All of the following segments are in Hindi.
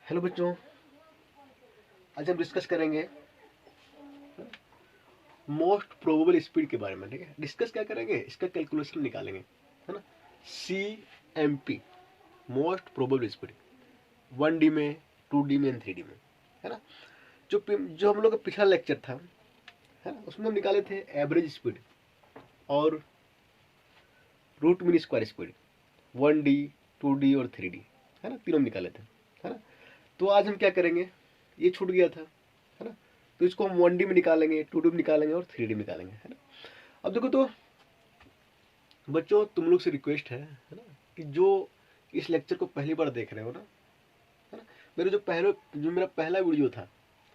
हेलो बच्चों, आज हम डिस्कस करेंगे मोस्ट प्रोबेबल स्पीड के बारे में। ठीक है, डिस्कस क्या करेंगे, इसका कैलकुलेशन निकालेंगे, है ना। CMP most probable speed 1D में, 2D में एंड 3D में, है ना। जो हम लोग का पिछला लेक्चर था, है ना, उसमें हम निकाले थे एवरेज स्पीड और root mean square speed 1D, 2D और 3D, है ना, तीनों निकाले थे, है ना। तो आज हम क्या करेंगे, ये छूट गया था, है ना। तो इसको हम 1D में निकालेंगे, 2D में निकालेंगे और 3D में निकालेंगे, है ना। अब देखो तो बच्चों, तुम लोग से रिक्वेस्ट है ना, कि जो इस लेक्चर को पहली बार देख रहे हो ना, है ना, जो मेरा पहला वीडियो था,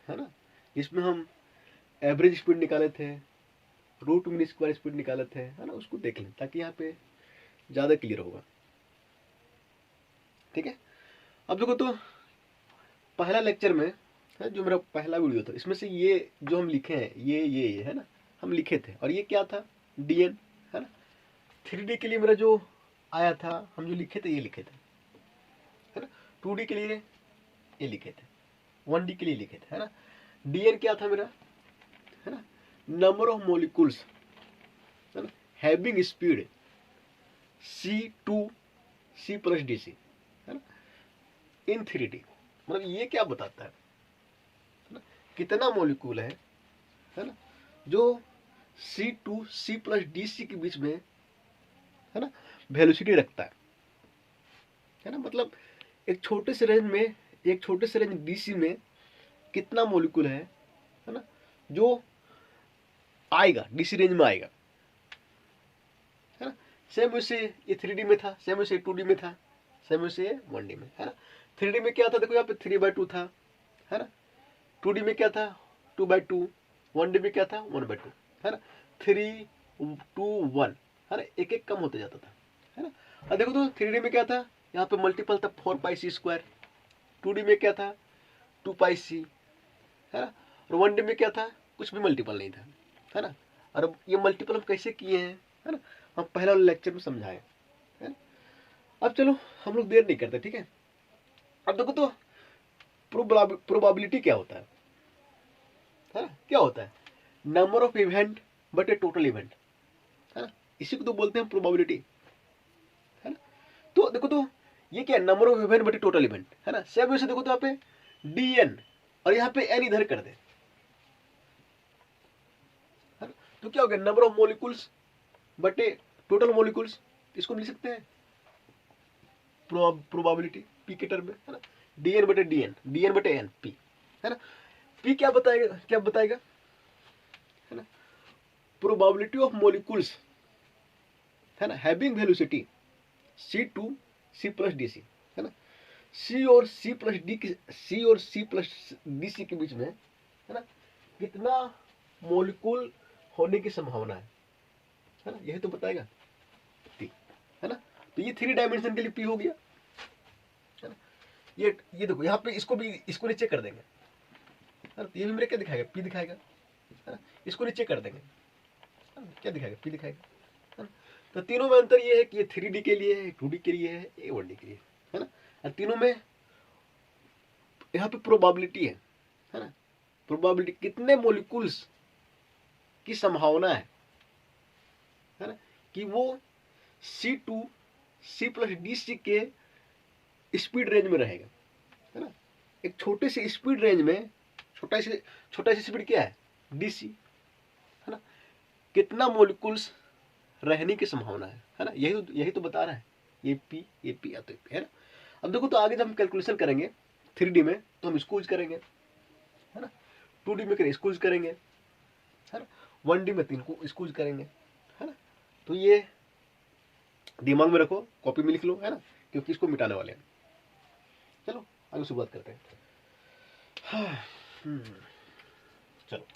है ना, जिसमें हम एवरेज स्पीड निकाले थे, रूट मीन स्क्वायर स्पीड निकाले थे, है ना, उसको देख लें ताकि यहाँ पे ज़्यादा क्लियर होगा। ठीक है, अब देखो तो पहला लेक्चर में है, जो मेरा पहला वीडियो था, इसमें से ये जो हम लिखे हैं, ये है ना, हम लिखे थे, और ये क्या था, DN, है ना। 3D के लिए मेरा जो आया था, हम जो लिखे थे ये लिखे थे, है ना। 2D के लिए ये लिखे थे, 1D के लिए लिखे थे, है ना। DN क्या था मेरा, है ना, नंबर ऑफ मोलिकुल्स, है ना, having speed C2C plus DC, है ना, इन 3D। मतलब ये क्या बताता है ना, कितना मोलिकुल है ना, जो C2C प्लस DC के बीच में, है ना, वेलोसिटी रखता है ना। मतलब एक छोटे से रेंज में, एक छोटे से रेंज DC में कितना मोलिकुल है ना, जो आएगा DC रेंज में आएगा, है ना। सेम वैसे ये 3D में था, सेम वैसे 2D में था, सेम वैसे 1D में, है ना। 3D में क्या था, देखो यहाँ पे 3/2 था, है ना। 2D में क्या था, 2/2, 1D में क्या था, 1/2, है ना। 3, 2, 1, है ना, एक एक कम होते जाता था, है ना। और देखो तो 3D में क्या था, यहाँ पे मल्टीपल था 4πc²। 2D में क्या था, 2πc, है ना। और 1D में क्या था, कुछ भी मल्टीपल नहीं था, है ना। और अब ये मल्टीपल हम कैसे किए हैं, है ना, हम पहला वाले लेक्चर में समझाए, है ना। अब चलो हम लोग देर नहीं करते, ठीक है। अब देखो तो प्रोबेबिलिटी क्या होता है ना, क्या होता है, number of event but A total event, है ना, इसी को तो बोलते हैं प्रोबेबिलिटी, है ना। तो देखो तो ये क्या है, number of event but A total event, है ना। सेम वैसे देखो तो यहाँ पे DN और यहाँ पे N इधर कर दे, है ना। तो क्या हो गया, नंबर ऑफ मोलिकुल्स बटे टोटल मोलिकुल्स, इसको लिख सकते हैं प्रोबेबिलिटी P के टर्म में, है ना। DN बटे DN, DN बटे N, P, है ना। P क्या बताएगा, क्या बताएगा, है ना, प्रोबेबिलिटी ऑफ मोलिकुल्स, है ना, having velocity C2C plus DC, है ना। C और C प्लस D की, C और C प्लस DC के बीच में, है ना, कितना मोलिकुल होने की संभावना है ना, यही तो बताएगा P, है ना। तो ये 3 डायमेंशन के लिए P हो गया, है ना। ये देखो यहाँ पे इसको भी, इसको नीचे कर देंगे, है ना। तो ये भी मेरे क्या दिखाएगा, P दिखाएगा, है ना। इसको नीचे कर देंगे, है ना, क्या दिखाएगा, P दिखाएगा, है ना। तो तीनों में अंतर ये है कि ये 3D के लिए है, 2D के लिए है, ये 1D के लिए है ना। और तीनों में यहाँ पे प्रोबेबिलिटी है ना। प्रोबेबिलिटी कितने मोलिकुल्स की संभावना है ना, कि वो C2C प्लस DC के स्पीड रेंज में रहेगा, है ना। एक छोटे से स्पीड रेंज में, छोटा सी स्पीड क्या है, DC, है ना, कितना मोलिकुल्स रहने की संभावना है ना, यही तो बता रहा है ये P या तो P, है ना। अब देखो तो आगे जब हम कैलकुलेशन करेंगे 3D में तो हम इसको यूज करेंगे, है ना। 2D में इसको यूज करेंगे, है ना। 1D में 3 को इसको यूज करेंगे, है ना। तो ये दिमाग में रखो, कॉपी में लिख लो, है ना, क्योंकि इसको मिटाने वाले हैं। चलो आगे शुरुआत करते हैं। चलो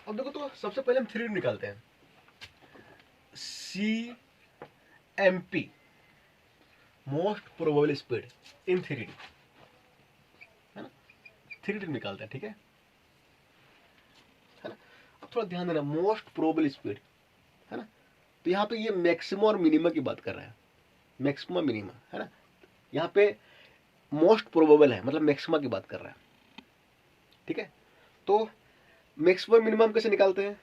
अब देखो तो सबसे पहले हम 3D निकालते हैं। CMP most probable speed in 3D, है ना। 3D निकालते हैं, ठीक है ना। अब थोड़ा ध्यान देना, मोस्ट प्रोबेबल स्पीड, है ना। तो यहाँ पे ये मैक्सिमम और मिनिमम की बात कर रहा है, मैक्सिमम मिनिमम, है ना। यहाँ पे मोस्ट प्रोबेबल है, मतलब मैक्सिमम की बात कर रहा है, ठीक है। तो मैक्सिमम मिनिमम कैसे निकालते हैं,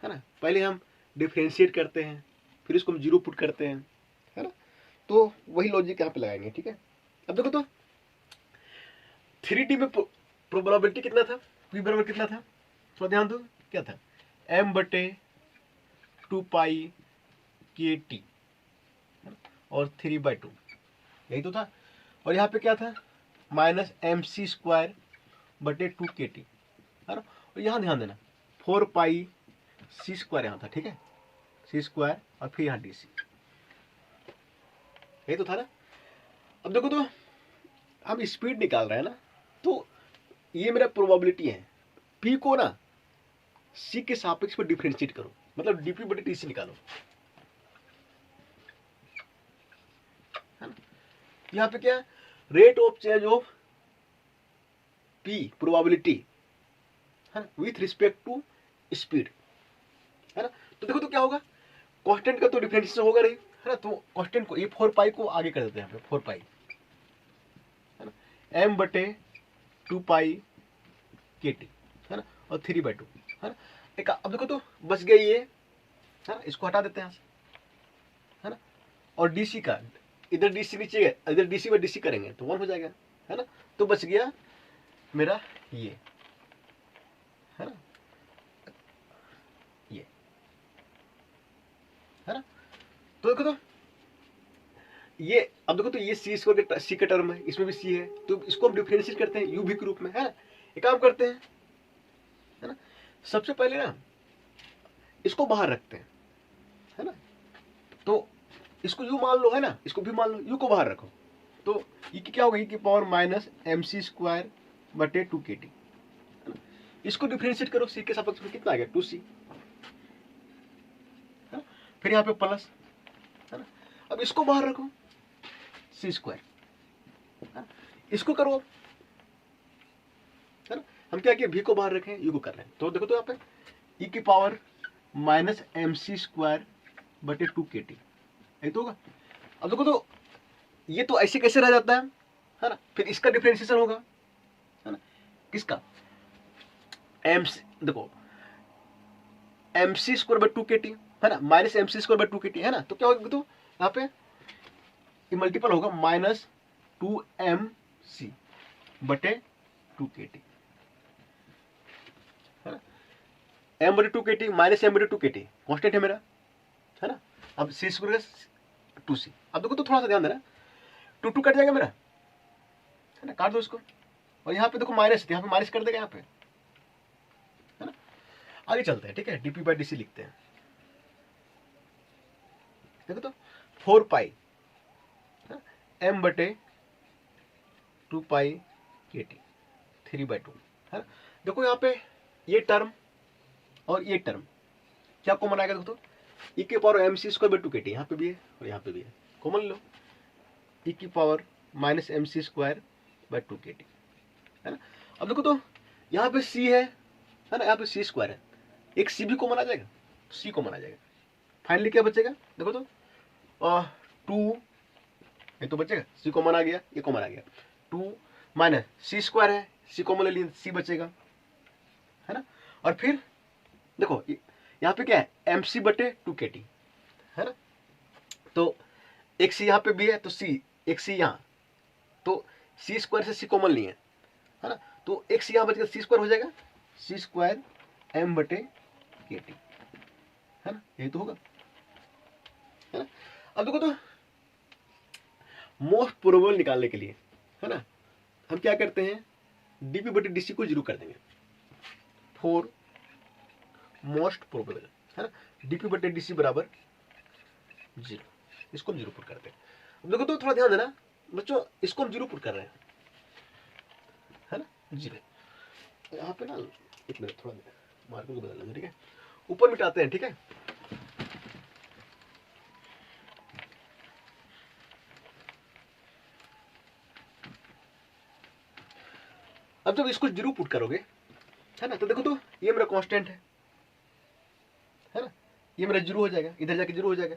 है ना। पहले हम डिफ्रेंशिएट करते हैं, फिर इसको हम जीरो पुट करते हैं, है ना। तो वही लॉजिक यहाँ पे लगाएंगे, ठीक है। अब देखो तो 3D में प्रोबेबिलिटी कितना था, p बराबर कितना था, थोड़ा ध्यान दो, क्या था, m/2π/kT और 3/2, यही तो था। और यहाँ पे क्या था, -mc²/2kT, है ना। और यहाँ ध्यान देना 4πc² यहाँ था, ठीक है, c² और फिर यहाँ dc, यही तो था ना। अब देखो तो हम स्पीड निकाल रहे हैं ना, तो ये मेरा प्रोबेबिलिटी है, p को ना c के सापेक्ष में डिफरेंशिएट करो, मतलब dp/dc निकालो, है ना। यहाँ पे क्या, rate of change of p probability, है ना, विथ रिस्पेक्ट टू स्पीड, है ना। तो देखो तो क्या होगा, कांस्टेंट का तो डिफरेंशिएशन होगा नहीं, है ना। तो कांस्टेंट को, ये 4π को आगे कर देते हैं यहाँ पे, 4π, है ना, m/2π/kT, है ना, और 3/2, है ना। एक अब देखो तो बच गया ये, है ना, इसको हटा देते हैं यहाँ से, है ना। और डीसी का, इधर डीसी नीचे है, इधर डीसी करेंगे तो 1 हो जाएगा, है ना। तो बच गया मेरा ये, है ना, ये, है ना। तो देखो तो ये, अब देखो तो ये सी का टर्म है, इसमें भी सी है, तो इसको हम डिफरेंशिएट करते हैं यू भी के रूप में, है ना। एक काम करते हैं, है ना, सबसे पहले ना इसको बाहर रखते हैं, है ना। तो इसको यू मान लो, है ना, इसको भी मान लो, यू को बाहर रखो, तो ये क्या होगा, की पावर -mc²/2kT, है ना। इसको डिफरेंशिएट करो, सी के सापेक्ष में कितना आ गया, 2c, है ना। फिर यहाँ पे प्लस, है ना। अब इसको बाहर रखो, c², इसको करो, है ना। हम क्या किए, v को बाहर रखें, u को कर रहे हैं, तो देखो तो यहाँ पे e की पावर -mc²/2kT, यही तो होगा। अब देखो तो ये तो ऐसे कैसे रह जाता है ना। फिर इसका डिफरेंशिएशन होगा, है ना, किसका, देखो mc²/2kT, है ना, -mc²/2kT, है ना। तो क्या होगा, तो यहाँ पे ये मल्टीपल होगा -2mc/2kT, है ना। m/2kT -m/2kT कांस्टेंट है मेरा, है ना। अब c² 2c, अब देखो तो थोड़ा सा ध्यान देना, 2 कट जाएगा मेरा, है ना, काट दो इसको। और यहाँ पे देखो माइनस, यहाँ पे माइनस कर देगा यहाँ पे, है ना। आगे चलते हैं, ठीक है, dp/dc लिखते हैं, देखो तो 4π m/2π/kT 3/2, है ना। देखो यहाँ पे ये टर्म और ये टर्म क्या कॉमन आएगा, देखो तो e की पावर mc²/2kT, यहाँ पे भी है और यहाँ पे भी है, कॉमन लो, e की पावर -mc²/2kT, है ना। अब देखो तो यहाँ पे c है ना, यहाँ पे c² है, एक c भी कॉमन आ जाएगा, c कॉमन आ जाएगा, फाइनली क्या बचेगा, देखो तो 2, ये तो बचेगा, c कॉमन आ गया, ये कॉमन आ गया, 2 माइनस c² है, c कॉमन ले लिए, c बचेगा, है ना। और फिर देखो यहाँ पे क्या है, mc/2kT, है ना। तो एक c यहाँ पे भी है, तो c, एक c यहाँ, तो c² से c कॉमन लिए, है ना। तो एक c यहाँ बच गया, c² हो जाएगा, c² m/kT, है ना, यही तो होगा, है ना। अब देखो तो मोस्ट प्रोबेबल निकालने के लिए, है ना, हम क्या करते हैं, dp/dc को 0 कर देंगे, फॉर मोस्ट प्रोबेबल, है ना, dp/dc बराबर 0, इसको हम 0 पुट करते हैं। अब देखो तो थोड़ा ध्यान देना बच्चों, इसको हम 0 पुट कर रहे हैं, है ना, 0। यहाँ पे ना एक मिनट, थोड़ा मार्कर को बदल लेंगे, ठीक है, ऊपर मिटाते हैं, ठीक है। अब जब इसको जीरो पुट करोगे, है ना, तो देखो तो ये मेरा कांस्टेंट है ना, ये मेरा जीरो हो जाएगा, इधर जाके जीरो हो जाएगा,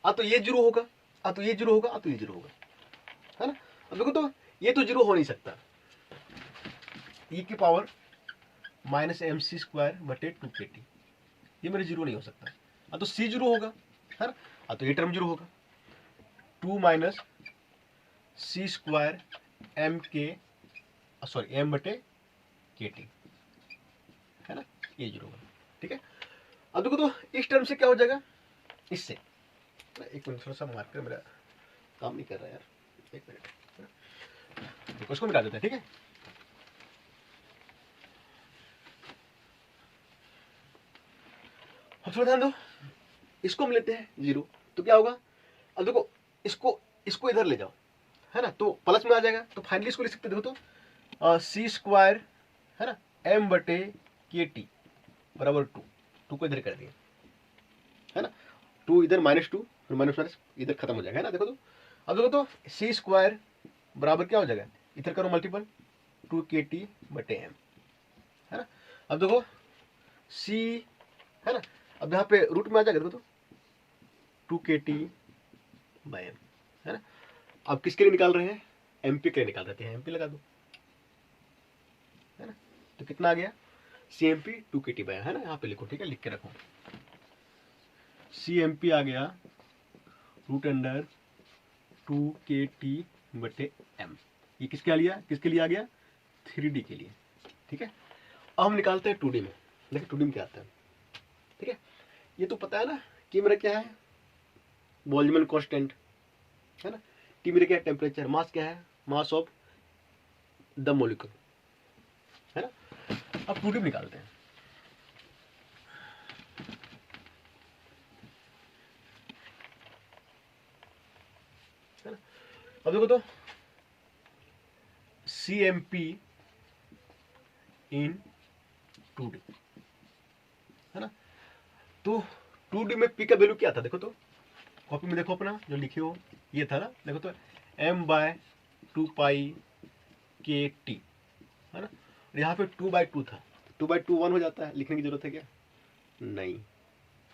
आ तो ये जीरो होगा, आ तो ये जीरो होगा, आ तो ये जीरो होगा, है ना। अब देखो तो ये तो जीरो हो नहीं सकता, e की power minus M C square बटे 2kt, ये मेरे जीरो नहीं हो सकता। आ तो c जीरो होगा, है ना, आ तो ये टर्म जीरो होगा, 2 माइनस सी स्क्वायर एम के सॉरी एम बटे के टी, है ना, ये जीरो होगा, ठीक है। अब देखो तो इस टर्म से क्या हो जाएगा, इससे, एक मिनट थोड़ा सा मार्कर मेरा काम नहीं कर रहा यार, एक मिनट, देखो इसको मिटा देते हैं, ठीक है। अब थोड़ा ध्यान दो, इसको हम लेते हैं जीरो, तो क्या होगा, अब देखो इसको इधर ले जाओ, है ना, तो प्लस में आ जाएगा, तो फाइनली इसको लिख सकते देखो तो सी स्क्वायर, है ना, एम बटे के टी बराबर 2 को इधर कर दिया, है ना, 2 इधर -2 फिर माइनस इधर खत्म हो जाएगा, है ना। देखो तो अब देखो तो सी स्क्वायर बराबर क्या हो जाएगा, इधर करो मल्टीपल 2kt बटे एम, है ना। अब देखो सी, है ना, अब यहाँ पे रूट में आ जाएगा, देखो तो 2kt बाय एम, है ना। अब किसके लिए निकाल रहे हैं, एमपी के लिए निकाल रहे हैं, एमपी लगा दो, है ना, तो कितना आ गया, C M P 2kt bye, है ना, यहाँ पे लिखो, ठीक है, लिख के रखो, सी एम पी आ गया रूट अंडर 2kt बटे एम, ये किसके लिए आ गया, 3D के लिए, ठीक है। अब हम निकालते हैं 2D में, देखिए 2D में क्या आता है, ठीक है। ये तो पता है ना कि मेरा क्या है, बोल्ट्जमैन कांस्टेंट, है ना, टी मेरा क्या है, टेम्परेचर, मास क्या है, मास ऑफ द मॉलिक्यूल, है ना। अब 2D में निकालते हैं, है ना। अब देखो तो CMP इन 2D, है ना, तो 2D में P का वैल्यू क्या था, देखो तो कॉपी में देखो अपना जो लिखे हो, ये था ना, देखो तो m/2π/kt, है ना, और यहाँ पे 2/2 था, 2/2 1 हो जाता है, लिखने की जरूरत है क्या, नहीं,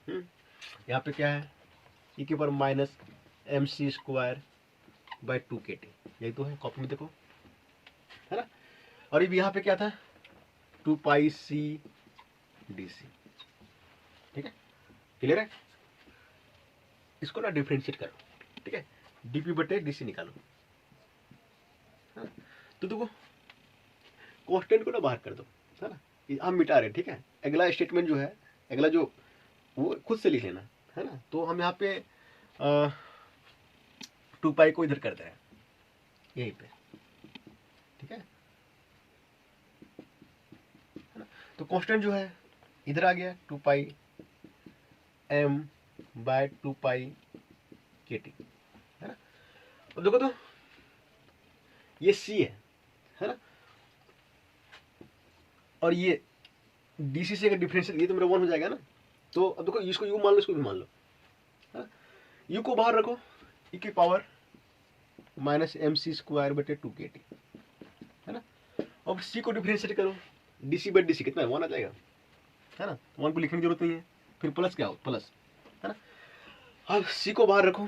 यहाँ पे क्या है, e के power minus M C square by 2kt, यही तो है, कॉपी में देखो, है ना। और ये यहाँ पे क्या था, 2πc dc, ठीक है, क्लियर है। इसको ना डिफ्रेंशिएट करो, ठीक है, dp बटे dc निकालो, है, तो देखो कांस्टेंट को ना बाहर कर दो, है ना, हम मिटा रहे हैं, ठीक है। अगला स्टेटमेंट जो है, अगला जो वो खुद से लिख लेना, है ना। तो हम यहाँ पे 2π को इधर कर दे रहे हैं यहीं पे, ठीक है ना। तो कांस्टेंट जो है इधर आ गया 2π m/2πkt, है ना। अब देखो तो ये c है ना, और ये dc से अगर डिफरेंशियल, ये तो मेरा 1 हो जाएगा ना। तो अब देखो इसको u मान लो, इसको भी मान लो, है ना, u को बाहर रखो, e की power minus M C square बटे 2kt, है ना। अब c को डिफरेंशिएट करो, dc बट dc कितना है, 1 आ जाएगा, है ना, 1 को लिखने की जरूरत नहीं है, फिर प्लस क्या हो, प्लस, है ना। अब c को बाहर रखो,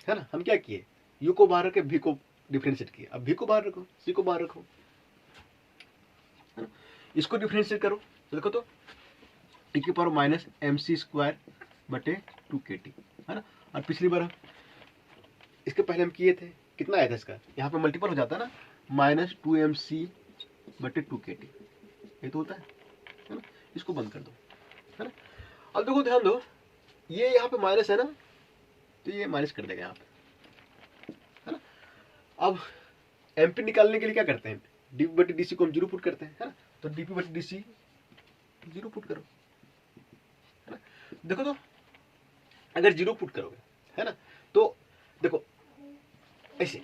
है ना, हम क्या किए, u को बाहर रखे, v को डिफरेंशिएट किए, अब v को बाहर रखो, c को बाहर रखो, है ना, इसको डिफरेंशिएट करो, तो देखो तो e की power minus M C square बटे 2kt, है ना। और पिछली बार इसके पहले हम किए थे, कितना आया था इसका, यहाँ पे मल्टीपल हो जाता है ना, -2mc बटे 2kt, ये तो होता है ना। इसको बंद कर दो, है ना। अब देखो ध्यान दो, ये यहाँ पे माइनस है ना, तो ये माइनस कर देगा यहाँ पे, है ना। अब एमपी निकालने के लिए क्या करते हैं, डी बटे डीसी को हम 0 पुट करते हैं, है ना, तो डीपी बटे डीसी 0 पुट करो, है ना। देखो तो अगर 0 पुट करोगे, है ना, तो देखो ऐसे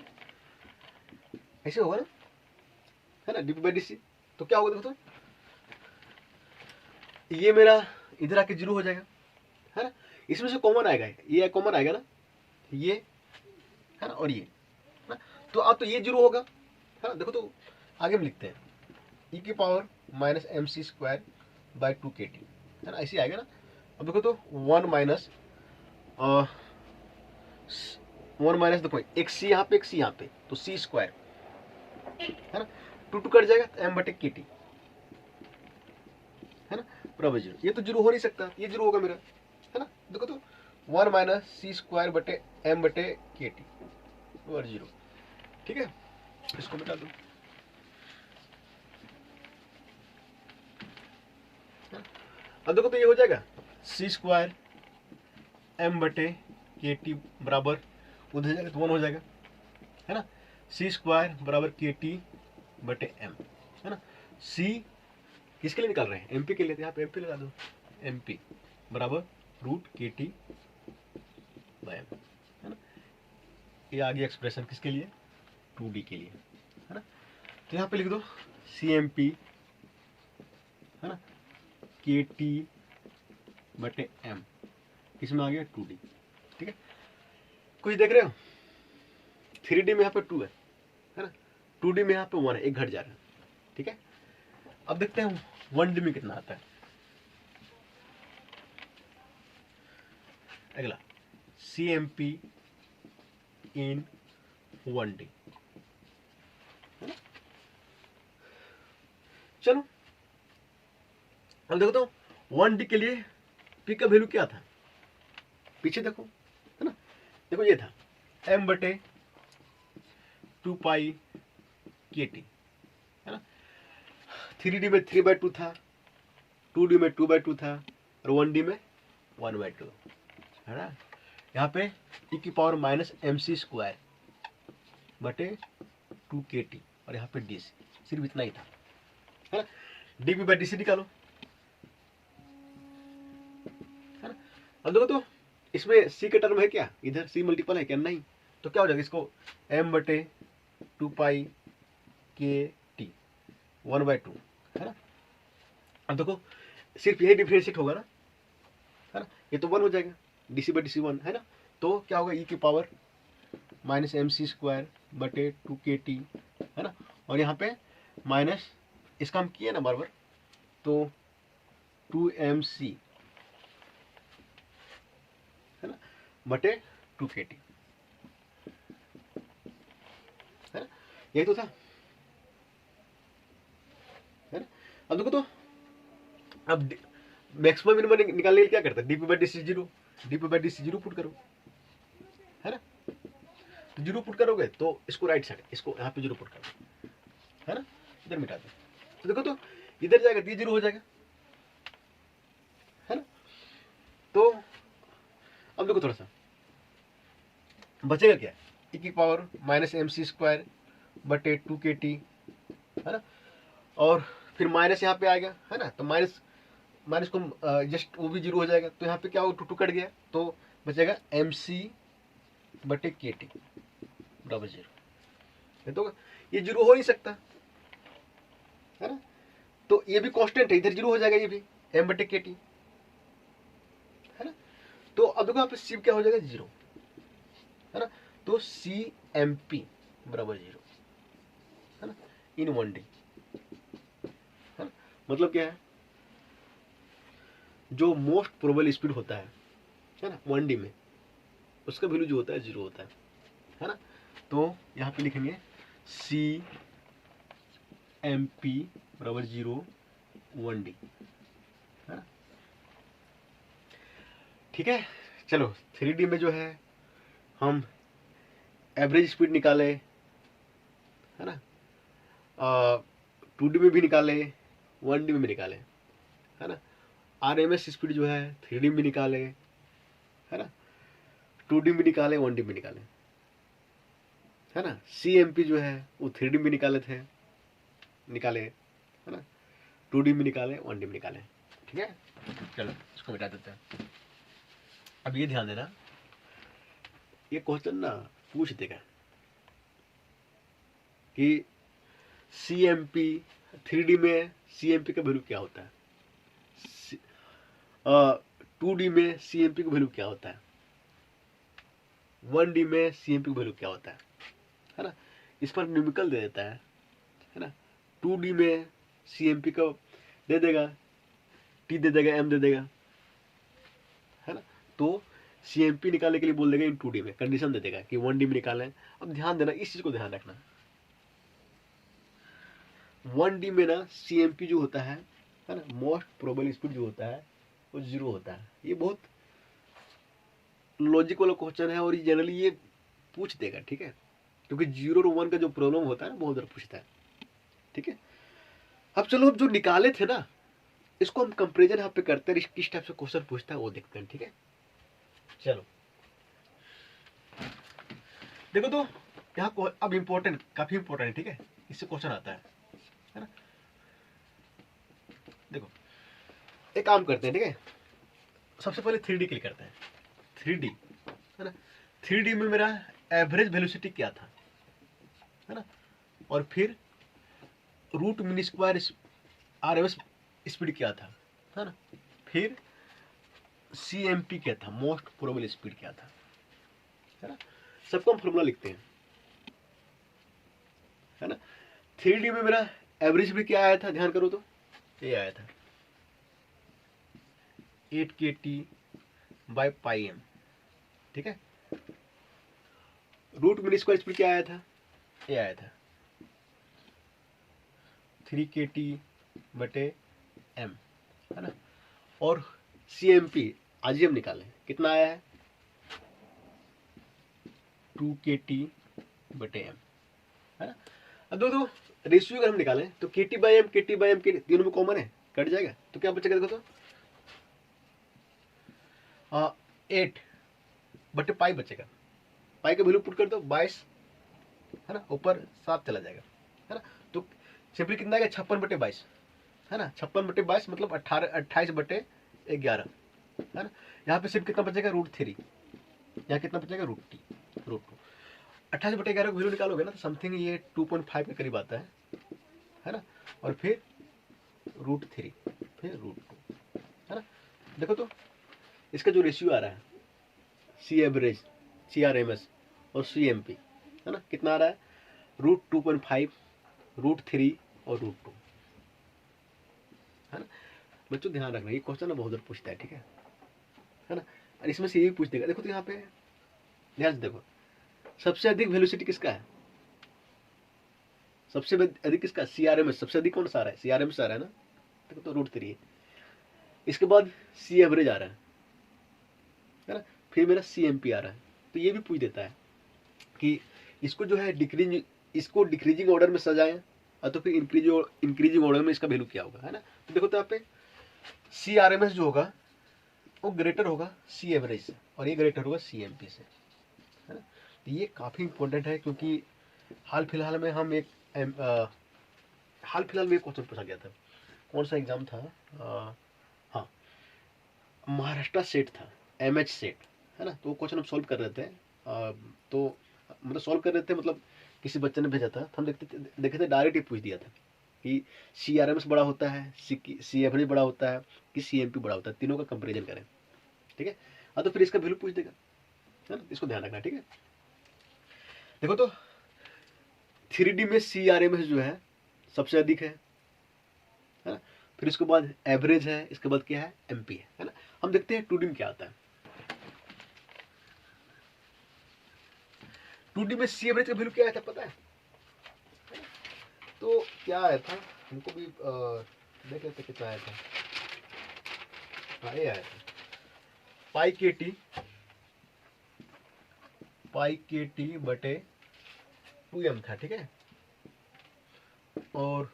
ऐसे होगा ना, है ना, डीपी बाई डीसी, तो क्या होगा, देखो तो ये मेरा इधर आके 0 हो जाएगा, है ना। इसमें से कॉमन आएगा, ये कॉमन आएगा ना, ये, है ना, और ये, है ना, तो अब तो ये 0 होगा, है ना। देखो तो आगे हम लिखते हैं, ई की power minus M C square by 2 KT, है ना, ऐसे आएगा ना। अब देखो तो 1 माइनस देखो एक सी यहाँ पे एक सी यहाँ पे, तो सी स्क्वायर, है ना, 2 कट जाएगा तो एम बटे के टी, है ना, बराबर 0। ये तो 0 हो नहीं सकता, ये 0 होगा मेरा, है ना। देखो तो 1 माइनस सी स्क्वायर बटे एम बटे के टी बराबर 0। ठीक है, इसको मिटा दो। अब देखो तो ये हो जाएगा सी स्क्वायर एम बटे के टी बराबर उधर जाएगा तो 1 हो जाएगा, है ना। सी स्क्वायर बराबर के टी बटे एम, है ना। सी किसके लिए निकाल रहे हैं, एमपी के लिए, यहाँ पे एमपी लगा दो, एमपी बराबर रूट के टी बाय एम, है ना। ये आ गया एक्सप्रेशन किसके लिए, 2D के लिए, है ना। तो यहाँ पे लिख दो सी एम पी, है ना, के टी बटे एम, इसमें आ गया 2D। ठीक है, कुछ देख रहे हो, 3D में यहाँ पे 2 है ना, 2D में यहाँ पे 1 है, एक घट जा रहा है। ठीक है, अब देखते हैं 1D में कितना आता है। अगला C M P in 1D, है ना। चलो अब देखो तो 1D के लिए पी का वैल्यू क्या था, पीछे देखो, है ना। देखो ये था m बटे 2 पाई के टी, है ना। 3D में 3/2 था, 2D में 2/2 था, और 1D में 1/2, है ना। यहाँ पे e की power minus M C square बटे 2 KT, और यहाँ पे डी सी, सिर्फ इतना ही था, है ना। D P by D C निकालो, है ना। अब देखो तो इसमें सी का टर्म है क्या, इधर सी मल्टीपल है क्या, नहीं, तो क्या हो जाएगा, इसको m बटे 2 पाई के टी 1/2, है ना। अब देखो सिर्फ यही डिफरेंशिएट होगा ना, है ना, ये तो 1 हो जाएगा, डीसी बाई डीसी 1, है ना। तो क्या होगा, ई की power minus M C square बटे 2 KT, है ना, और यहाँ पे माइनस इसका हम किए ना बार बार, तो 2MC, है ना, बटे 2 KT, है ना, यही तो था, है ना। अब देखो तो अब मैक्सिमम मिनिमम निकालने के लिए क्या करता है, DP by D C 0, DP by D C 0 put करो, है ना। तो 0 पुट करोगे तो इसको राइट साइड, इसको यहाँ पे 0 पुट करो, है ना, इधर मिटा दो, तो देखो तो इधर जाएगा तो ये 0 हो जाएगा, है ना। तो अब देखो थोड़ा सा बचेगा क्या, e की power minus M C square बटे 2 KT, है ना, और फिर माइनस यहाँ पे आएगा, है ना, तो माइनस माइनस को जस्ट वो भी 0 हो जाएगा, तो यहाँ पे क्या होगा, 2 कट गया, तो बचेगा MC बटे KT बराबर 0। तो ये 0 हो नहीं सकता, है ना, तो ये भी कांस्टेंट है, इधर 0 हो जाएगा, ये भी m बटे KT, है ना। तो अब देखो यहाँ पे सी क्या हो जाएगा, 0, है ना, तो CMP बराबर 0, है ना, इन 1D, है ना। मतलब क्या है, जो मोस्ट प्रोबेबल स्पीड होता है ना 1D में, उसका वैल्यू जो होता है 0 होता है ना। तो यहाँ पे लिखेंगे CMP बराबर 0 1D, है ना। ठीक है, चलो 3D में जो है हम एवरेज स्पीड निकाले, है ना, 2D में भी निकाले, 1D में भी निकाले, है ना। RMS स्पीड जो है 3D में निकाले, है ना, 2D में निकाले, 1D में निकाले, है ना। CMP जो है वो 3D में निकाले, है ना, 2D में निकाले, 1D में निकाले। ठीक है, चलो इसको मिटा देते हैं। अब ये ध्यान देना, ये क्वेश्चन ना पूछ देगा कि CMP 3D में CMP का वैल्यू क्या होता है, 2D में CMP का वैल्यू क्या होता है, 1D में CMP का वैल्यू क्या होता है ना। इस पर न्यूमेरिकल दे देता है ना। 2D में CMP का दे देगा, T दे देगा, M दे देगा, है ना। तो CMP निकालने के लिए बोल देगा इन 2D में, कंडीशन दे देगा कि 1D में निकालना है। अब ध्यान देना, इस चीज को ध्यान रखना, 1D में ना CMP जो होता है ना, मोस्ट प्रोबेबल स्पीड जो होता है वो 0 होता है। ये बहुत लॉजिक वाला क्वेश्चन है और जनरली ये पूछ देगा, ठीक है, क्योंकि 0 और 1 का जो प्रॉब्लम होता है ना बहुत बार पूछता है, ठीक है। अब चलो, अब जो निकाले थे ना, इसको हम कंपेरिजन यहाँ पे करते हैं, किस टाइप से क्वेश्चन पूछता है वो देखते हैं, ठीक है। चलो देखो, तो यहाँ अब इम्पोर्टेंट, काफी इम्पोर्टेंट है, ठीक है, इससे क्वेश्चन आता है ना। देखो एक काम करते हैं, ठीक है, सबसे पहले 3D क्लिक करते हैं। 3D है ना, 3D में मेरा एवरेज वेलोसिटी क्या था, है ना, और फिर root mean square RMS speed क्या था, है ना, फिर CMP क्या था, मोस्ट प्रोबेबल स्पीड क्या था, है ना। सबको हम फॉर्मूला लिखते हैं, है ना। 3D में मेरा एवरेज भी क्या आया था, ध्यान करो तो ये आया था 8 kT/πm, ठीक है। रूट मीन स्क्वायर स्पीड क्या आया था, ये आया था 3 kT/m, है ना। और CMP आज ही हम निकालें, कितना आया है 2 kT/m, है ना। अब दो रेशियो अगर हम निकालें तो kT/m के तीनों में कॉमन है, कट जाएगा, तो क्या बचेगा, देखो तो 8/π बचेगा। पाई का वैल्यू पुट कर दो 22, है ना, ऊपर 7 चला जाएगा, है ना। तो सिंपली कितना आएगा 56/22, है ना। 56/22 मतलब 28/11, है ना। यहाँ पे सिर्फ कितना बचेगा √3, यहाँ कितना बचेगा √2। 28/11 का वैल्यू निकालोगे ना तो समथिंग ये 2.5 के करीब आता है ना। और फिर √3, फिर √2, है ना। देखो तो इसका जो रेशियो आ रहा है C एवरेज, CRMS और CMP, है ना, कितना आ रहा है √2.5, √3 और √2, है ना। बच्चों ध्यान रखना, ये क्वेश्चन ना बहुत बार पूछता है, ठीक है ना। और इसमें से ये भी पूछ देगा। देखो तो यहाँ पे ध्यान से देखो, सबसे अधिक वेलोसिटी किसका है, सबसे अधिक किसका, CRMS, सबसे अधिक कौन सा आ रहा है, CRMS आ रहा है ना, देखो तो √3 है। इसके बाद C एवरेज आ रहा है ना, फिर मेरा CMP आ रहा है। तो ये भी पूछ देता है कि इसको जो है इसको डिक्रीजिंग ऑर्डर में सजाएं और तो फिर इंक्रीजिंग ऑर्डर में इसका वैल्यू क्या होगा, है ना। तो देखो तो यहाँ पे CRMS जो होगा वो ग्रेटर होगा C एवरेज से और ये ग्रेटर होगा CMP से, है ना। तो ये काफ़ी इंपॉर्टेंट है, क्योंकि हाल फिलहाल में एक क्वेश्चन पूछा गया था, कौन सा एग्जाम था, हाँ, महाराष्ट्र सेट था, MH सेट, है ना। तो वो क्वेश्चन हम सॉल्व कर रहे थे, तो मतलब सॉल्व कर रहे थे, मतलब किसी बच्चे ने भेजा था, तो हम देखे थे डायरेक्ट ही पूछ दिया था कि CRMS बड़ा होता है, C एवरेज बड़ा होता है कि CMP बड़ा होता है, तीनों का कंपेरिजन करें, ठीक है। हाँ, तो फिर इसका वैल्यू पूछ देगा, है ना, इसको ध्यान रखना, ठीक है। देखो तो 3D में CRMS जो है सबसे अधिक है ना, फिर इसके बाद एवरेज है, इसके बाद क्या है MP है ना। हम देखते हैं 2D में क्या आता है। 2D में C एवरेज का वैल्यू क्या आया था पता है, तो क्या आया था, हमको भी देख लेते कितना आया था। हाँ, ये आया था π/2m था, ठीक है। और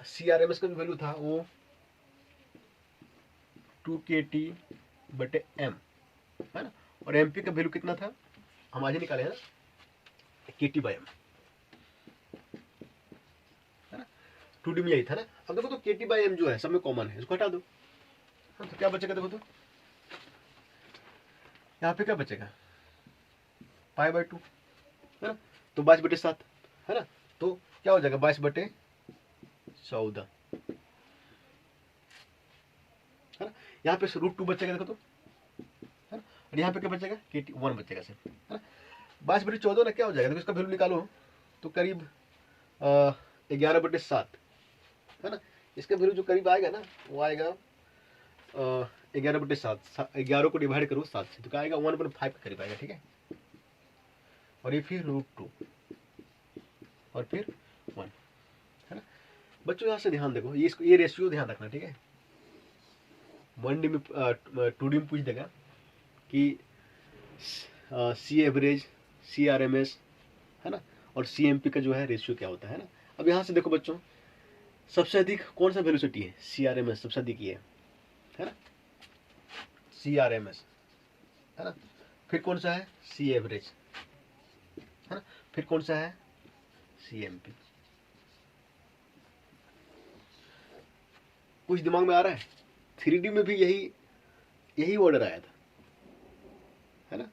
CRMS का जो वैल्यू था वो 2 kT/m, है ना। और MP का वैल्यू कितना था, हम आज ही निकाले हैं ना, kT/m, है ना। 2D में यही था ना। अब देखो तो kT/m जो है सब में कॉमन है, इसको हटा दो, हाँ, तो क्या बचेगा, देखो तो यहाँ पे क्या बचेगा π/2, है ना। तो 22/7, है ना। तो क्या हो जाएगा 22/14, है ना। यहाँ पे √2 बचेगा, देखो तो, है ना। और यहाँ पे क्या बचेगा kT1 बचेगा सिर्फ, है ना। 22/14 ना क्या हो जाएगा, देखो इसका वैल्यू निकालो तो करीब 11/7, है ना। इसका वैल्यू जो करीब आएगा ना वो आएगा 11/7, 11 को डिवाइड करो 7 से तो क्या आएगा 1/5 के करीब आएगा, ठीक है। और ये फिर √2 और फिर 1, है ना। बच्चों यहाँ से ध्यान देखो, ये रेशियो ध्यान रखना, ठीक है। 1D में 2D में पूछ देगा कि सी एवरेज, CRMS, है ना, और CMP का जो है रेशियो क्या होता है ना। अब यहाँ से देखो बच्चों, सबसे अधिक कौन सा वेलोसिटी है, CRMS सबसे अधिक ही है ना, CRMS, है ना। फिर कौन सा है, सी एवरेज, है ना। फिर कौन सा है, CMP। कुछ दिमाग में आ रहा है। 3D में भी यही ऑर्डर आया था, है ना।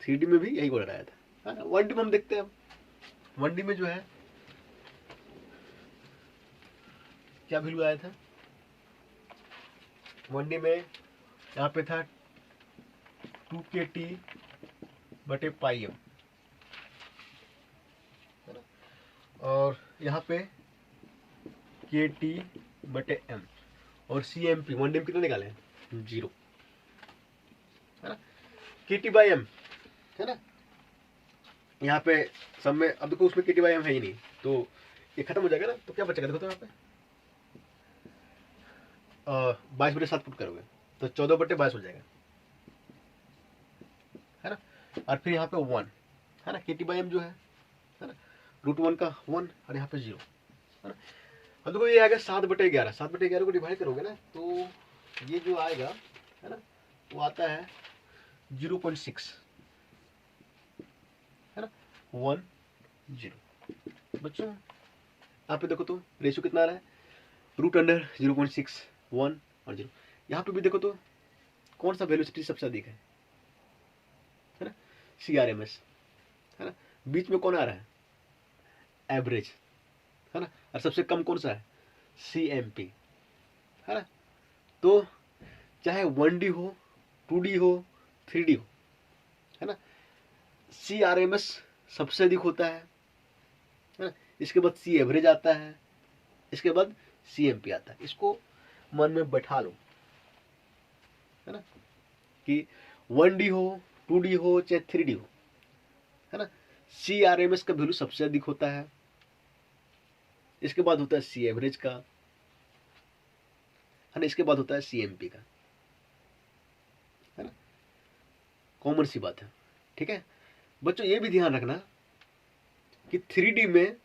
3D में भी यही ऑर्डर आया था, है ना। 1D में हम देखते हैं, 1D में जो है क्या वैल्यू आया था, 1D में यहाँ पे था 2kT/πm, है ना। और यहाँ पे kT/m, और CMP 1D में कितना निकाले हैं, 0, है ना। kT/m, है ना। यहाँ पे सब में अब देखो उसमें kT/m है ही नहीं, तो ये खत्म हो जाएगा ना, तो क्या बचेगा देखो तो यहाँ पे 22/7 पुट करोगे तो 14/22 हो जाएगा, है ना। और फिर यहाँ पे 1, है ना, kT/m जो है ना, √1 का 1 और यहाँ पे 0, है ना। अब देखो ये आएगा 7/11, 7/11 को डिवाइड करोगे ना तो ये जो आएगा, है ना, वो आता है 0.6, है ना, 1 0। बच्चों यहाँ पे देखो तो रेशियो कितना आ रहा है, √0.6, 1 और 0। यहाँ पे भी देखो तो कौन सा वेलोसिटी सबसे अधिक है ना, CRMS, है ना। बीच में कौन आ रहा है, एवरेज, है ना। और सबसे कम कौन सा है, CMP, है ना। तो चाहे 1D हो, 2D हो, 3D हो, है ना, CRMS सबसे अधिक होता है ना। इसके बाद C एवरेज आता है, इसके बाद CMP आता है। इसको मन में बैठा लो, है ना, कि 1D हो, 2D हो, चाहे 3D हो, है ना, CRMS का वैल्यू सबसे अधिक होता है, इसके बाद होता है C एवरेज का, है ना, इसके बाद होता है CMP का, है ना। कॉमन सी बात है, ठीक है। बच्चों ये भी ध्यान रखना कि 3D में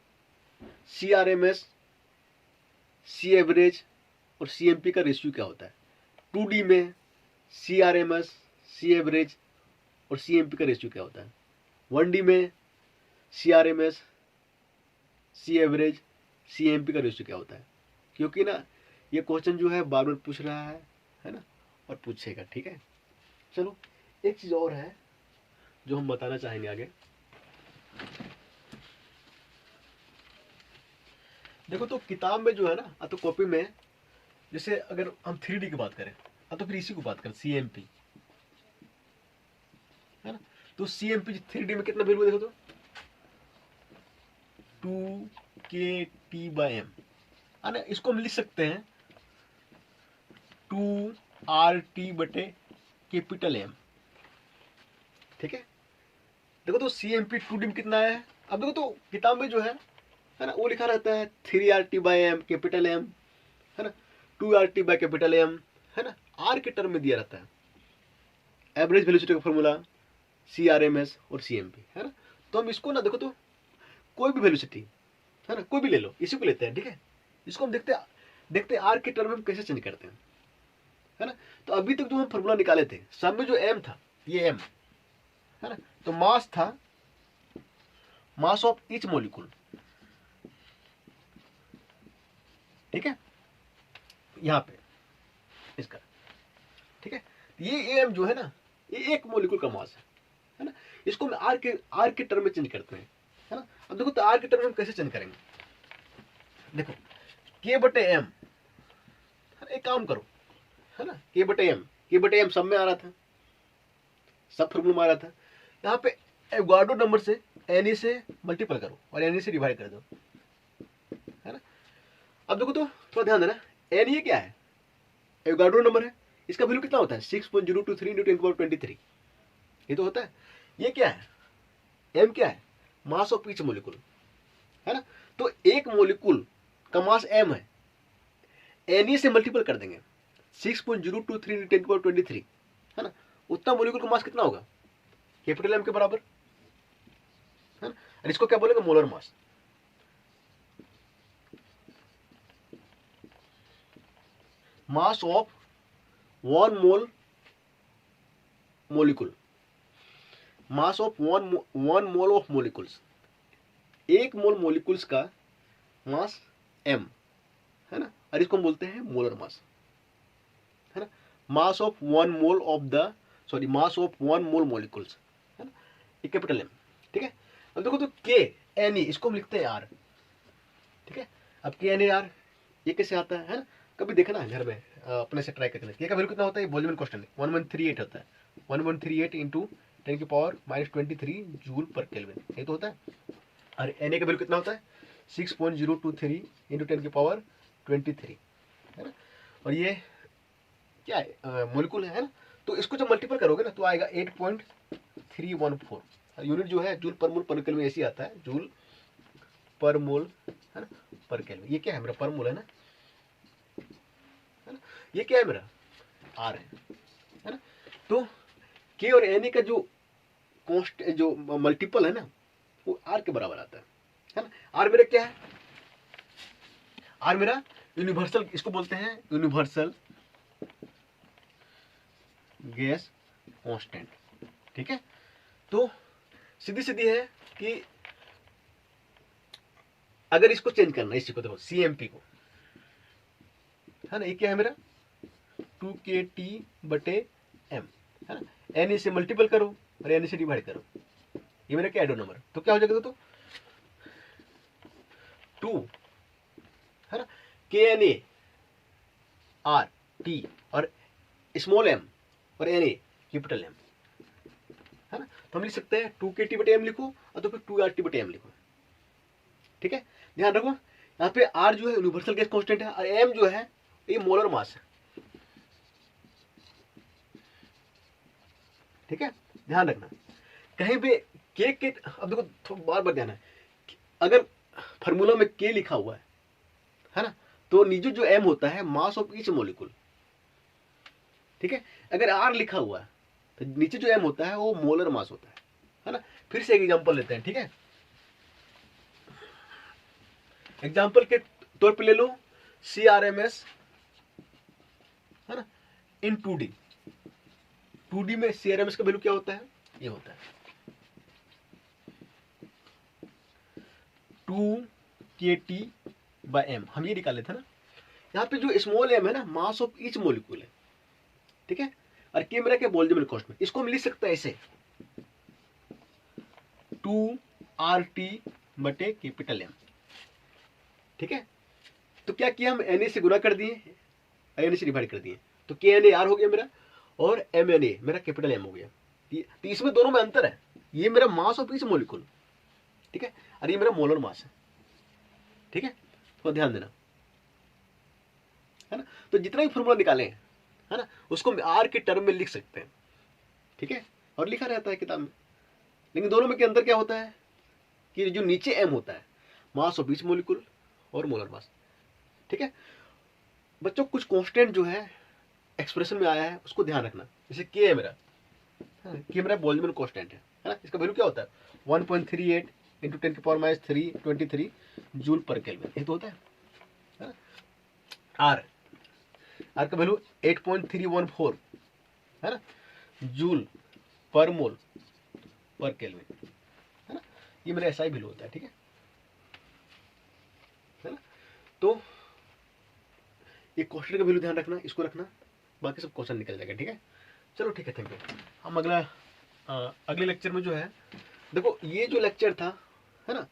CRMS, C एवरेज और CMP का रेशियो क्या होता है, 2D में CRMS, C एवरेज और CMP का रेशियो क्या होता है, 1D में CRMS, C एवरेज, CMP का रेशियो क्या होता है। क्योंकि ना ये क्वेश्चन जो है बार बार पूछ रहा है ना, और पूछेगा, ठीक है। चलो एक चीज और है जो हम बताना चाहेंगे आगे। देखो तो किताब में जो है ना, तो कॉपी में, जैसे अगर हम 3D की बात करें तो फिर इसी को बात करें, CMP, है ना। तो CMP 3D में कितना वैल्यू देखो तो 2kT/m, है ना। इसको हम लिख सकते हैं 2RT/M, ठीक है। देखो तो CMP 2D में कितना है, अब देखो तो किताब में जो है ना, वो लिखा रहता है 3RT/M, M, है ना, 2RT/M, है ना। R के टर्म में दिया रहता है एवरेज वेलोसिटी का फॉर्मूला, CRMS और CMP, है ना। तो हम इसको ना देखो तो कोई भी वेलोसिटी, है ना, कोई भी ले लो, इसी को लेते हैं, ठीक है। इसको हम देखते R के टर्म में हम कैसे चेंज करते हैं, है ना। तो अभी तक जो हम फॉर्मूला निकाले थे, सब में जो M था, ये M, है ना। तो मास था, मास ऑफ ईच मॉलिक्यूल, ठीक है, यहाँ पे इसका, ठीक है। ये M जो है ना, ये एक मॉलिक्यूल का मास है ना। इसको हम R के टर्म में चेंज करते हैं, है ना। अब देखो तो R के टर्म में हम कैसे चेंज करेंगे, देखो K/M, एक काम करो, है ना, K/M सब में आ रहा था, सब फॉर्मूला में आ रहा था। यहाँ पे एवोगाड्रो नंबर से Na से मल्टीपल करो और Na से डिवाइड कर दो, है ना। अब देखो तो थोड़ा ध्यान देना, एन ये क्या है, एवोगाड्रो नंबर है, इसका वैल्यू कितना होता है 6.023 × 10⁻23, ये तो होता है। ये क्या है, एम क्या है, मास ऑफ ईच मोलिकुल, है ना। तो एक मोलिकुल का मास एम है, एन से मल्टीपल कर देंगे 6.023 × 10⁻23, है ना, उतना मोलिकुल का मास कितना होगा, कैपिटल एम के बराबर, है ना। और इसको क्या बोलेंगे, molar mass. Mass of 1 mole molecule, mass of 1 mole of molecules, एक मोल मोलिकुल्स का मास m, है ना, और इसको हम बोलते हैं मोलर मास, है ना। Mass of 1 mole of the mass of 1 mole molecules, है ना, ये कैपिटल M, ठीक है। अब देखो तो KNE इसको हम लिखते हैं R, ठीक है। अब KNAR ये कैसे आता है ना, कभी देखना है घर में, अपने से ट्राई करके, ये का वैल्यू कितना होता है, बोल्ट्जमैन कांस्टेंट 1138 होता है, 1138 × 10⁻³ जूल पर केल्विन, ये तो होता है। और Na का वैल्यू कितना होता है 6.023 × 10⁻23, है ना। और ये क्या है, मोलिकुल है ना, तो इसको जब मल्टीपल करोगे ना तो आएगा 8.314, यूनिट जो है जूल पर मोल पर केल्विन ऐसे आता है, जूल पर मोल, है ना, पर केल्विन। ये क्या है मेरा, पर मोल है ना, ये क्या है मेरा, आर है ना। तो के और एन का जो जो मल्टीपल है ना, वो आर के बराबर आता है ना। आर मेरा क्या है, आर मेरा यूनिवर्सल, इसको बोलते हैं यूनिवर्सल गैस कांस्टेंट, ठीक है। तो सीधी सीधी है कि अगर इसको चेंज करना, इसी को देखो CMP को, है ना, ये क्या है मेरा 2kT/m, है ना, n से मल्टीपल करो और n से डिवाइड करो, ये मेरा क्या एडो नंबर, तो क्या हो जाएगा, तो 2, है ना, KNART और स्मॉल m और Na कैपिटल M, है ना। तो हम लिख सकते हैं 2kT/m लिखो और तो फिर 2RT/m लिखो, ठीक है। ध्यान रखो यहाँ पे R जो है यूनिवर्सल गैस कांस्टेंट है और M जो है ये मोलर मास है, ठीक है। ध्यान रखना कहीं पे के अब देखो बार बार ध्यान है, अगर फार्मूला में के लिखा हुआ है ना, तो नीचे जो M होता है मास ऑफ ईच मोलिकुल, ठीक है। अगर R लिखा हुआ है तो नीचे जो M होता है वो मोलर मास होता है ना। फिर से एक एग्जांपल लेते हैं, ठीक है। एग्जांपल के तौर पे ले लो CRMS, है ना, इन 2D में CRMS का वैल्यू क्या होता है, ये होता है 2kT/m, हम ये निकाले थे ना। यहाँ पे जो स्मॉल m है ना, मास ऑफ ईच मोलिक्यूल है, ठीक है। और के मेरा क्या बोल्ट्जमैन कांस्टेंट, इसको हम लिख सकते हैं ऐसे 2RT/M, ठीक है। तो क्या किया, हम Na से गुना कर दिए, Na से डिवाइड कर दिए, तो KNAR हो गया मेरा और MNA मेरा कैपिटल M हो गया। तो इसमें दोनों में अंतर है, ये मेरा मास ऑफ ईच मोलिक्यूल, ठीक है, और ये मेरा मोलर मास है, ठीक है। तो ध्यान देना, है ना। तो जितना भी फॉर्मूला निकाले, है ना, उसको हम R के टर्म में लिख सकते हैं, ठीक है, और लिखा रहता है किताब में। लेकिन दोनों में के अंदर क्या होता है कि जो नीचे M होता है मास ऑफ ईच मोलिक्यूल और मोलर मास, ठीक है। बच्चों कुछ कांस्टेंट जो है एक्सप्रेशन में आया है उसको ध्यान रखना, जैसे के है मेरा, के मेरा बोल्ट्जमैन कांस्टेंट है ना, इसका वैल्यू क्या होता है 1.38 × 10⁻³ जूल पर केल्विन, ये तो होता है ना। आर का वैल्यू 8.314, है ना, जूल पर मोल पर केल्विन, है ना, ये मेरा ऐसा ही वैल्यू होता है, ठीक है ना। तो ये क्वेश्चन का वैल्यू ध्यान रखना, इसको रखना, बाकी सब क्वेश्चन निकल जाएगा, ठीक है। चलो ठीक है, थैंक यू। हम अगले लेक्चर में जो है, देखो ये जो लेक्चर था, है ना,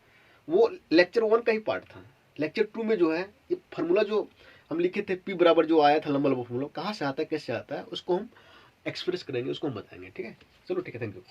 वो लेक्चर 1 का ही पार्ट था। लेक्चर 2 में जो है ये फार्मूला जो हम लिखे थे P बराबर जो आया था लंबा लंबा फार्मूला, कहाँ से आता है कैसे आता है उसको हम एक्सप्रेस करेंगे, उसको हम बताएंगे, ठीक है। चलो ठीक है, थैंक यू।